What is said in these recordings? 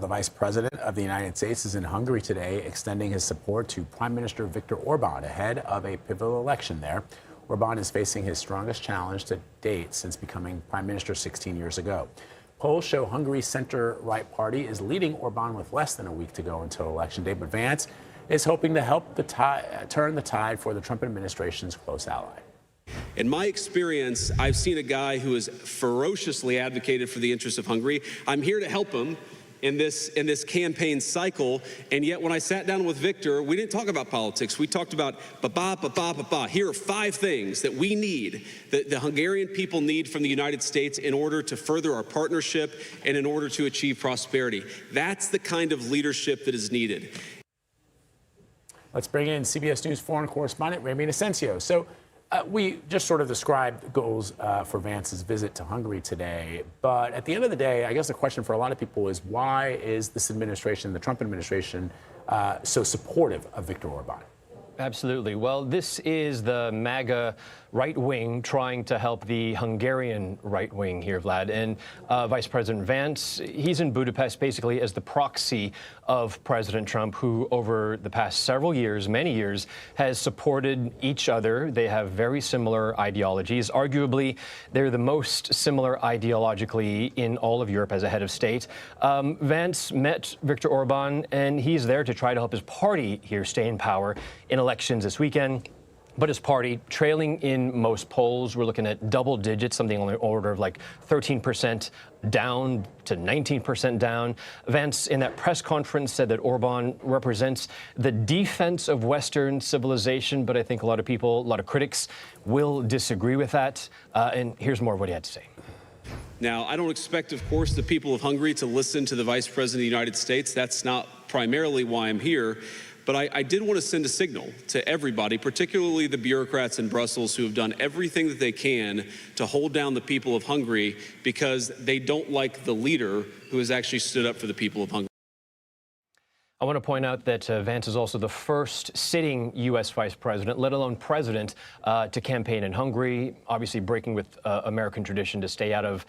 the Vice President of the United States is in Hungary today, extending his support to Prime Minister Viktor Orbán ahead of a pivotal election there. Orbán is facing his strongest challenge to date since becoming Prime Minister 16 years ago. Polls show Hungary's center-right party is leading Orbán with less than a week to go until Election Day, but Vance is hoping to help turn the tide for the Trump administration's close ally. In my experience, I've seen a guy who has ferociously advocated for the interests of Hungary. I'm here to help him in this campaign cycle, and yet when I sat down with Viktor, we didn't talk about politics. We talked about Here are 5 things that we need, that the Hungarian people need from the United States in order to further our partnership and in order to achieve prosperity. That's the kind of leadership that is needed. Let's bring in CBS News foreign correspondent Ramy Inocencio. So we just sort of described goals for Vance's visit to Hungary today. But at the end of the day, I guess the question for a lot of people is, why is this administration, the Trump administration, so supportive of Viktor Orbán? Absolutely. Well, this is the MAGA right wing trying to help the Hungarian right wing here, Vlad. And Vice President Vance, he's in Budapest basically as the proxy of President Trump, who over the past several years, many years, has supported each other. They have very similar ideologies. Arguably, they're the most similar ideologically in all of Europe as a head of state. Vance met Viktor Orbán, and he's there to try to help his party here stay in power in elections this weekend. But his party trailing in most polls. We're looking at double digits, something on the order of like 13% down to 19% down. Vance, in that press conference, said that Orbán represents the defense of Western civilization. But I think a lot of people, a lot of critics will disagree with that. And here's more of what he had to say. Now, I don't expect, of course, the people of Hungary to listen to the Vice President of the United States. That's not primarily why I'm here. But I did want to send a signal to everybody, particularly the bureaucrats in Brussels who have done everything that they can to hold down the people of Hungary because they don't like the leader who has actually stood up for the people of Hungary. I want to point out that Vance is also the first sitting U.S. vice president, let alone president, to campaign in Hungary, obviously breaking with American tradition to stay out of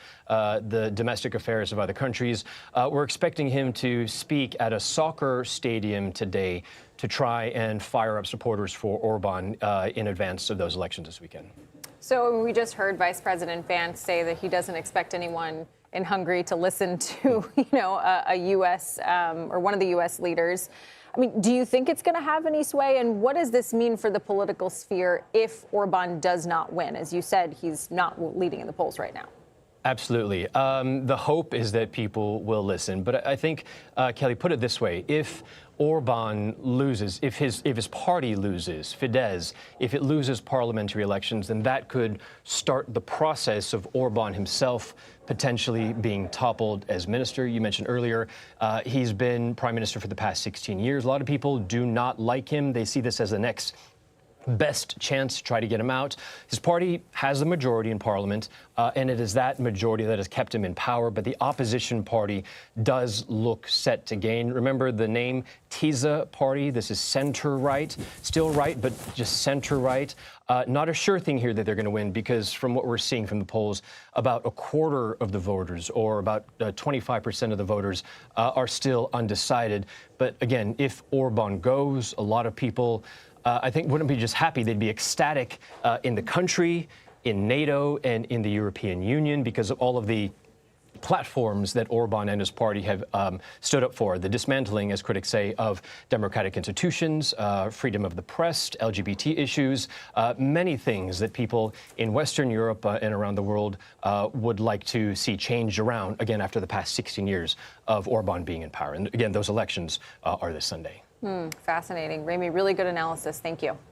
the domestic affairs of other countries. We're expecting him to speak at a soccer stadium today to try and fire up supporters for Orbán in advance of those elections this weekend. So we just heard Vice President Vance say that he doesn't expect anyone in Hungary to listen to, a U.S. Or one of the U.S. leaders. I mean, do you think it's going to have any sway? And what does this mean for the political sphere if Orbán does not win? As you said, he's not leading in the polls right now. Absolutely. The hope is that people will listen. But I think, Kelly, put it this way. If Orbán loses, if his party loses, Fidesz, if it loses parliamentary elections, then that could start the process of Orbán himself potentially being toppled as minister. You mentioned earlier, he's been prime minister for the past 16 years. A lot of people do not like him. They see this as the next best chance to try to get him out. His party has a majority in parliament, and it is that majority that has kept him in power, but the opposition party does look set to gain. Remember the name TISA party? This is center-right, still right, but just center-right. Not a sure thing here that they're going to win, because from what we're seeing from the polls, about a quarter of the voters, or about 25% of the voters, are still undecided. But again, if Orbán goes, a lot of people I think wouldn't be just happy, they'd be ecstatic in the country, in NATO, and in the European Union because of all of the platforms that Orbán and his party have stood up for. The dismantling, as critics say, of democratic institutions, freedom of the press, LGBT issues, many things that people in Western Europe and around the world would like to see changed around, again, after the past 16 years of Orbán being in power. And again, those elections are this Sunday. Fascinating. Ramy, really good analysis. Thank you.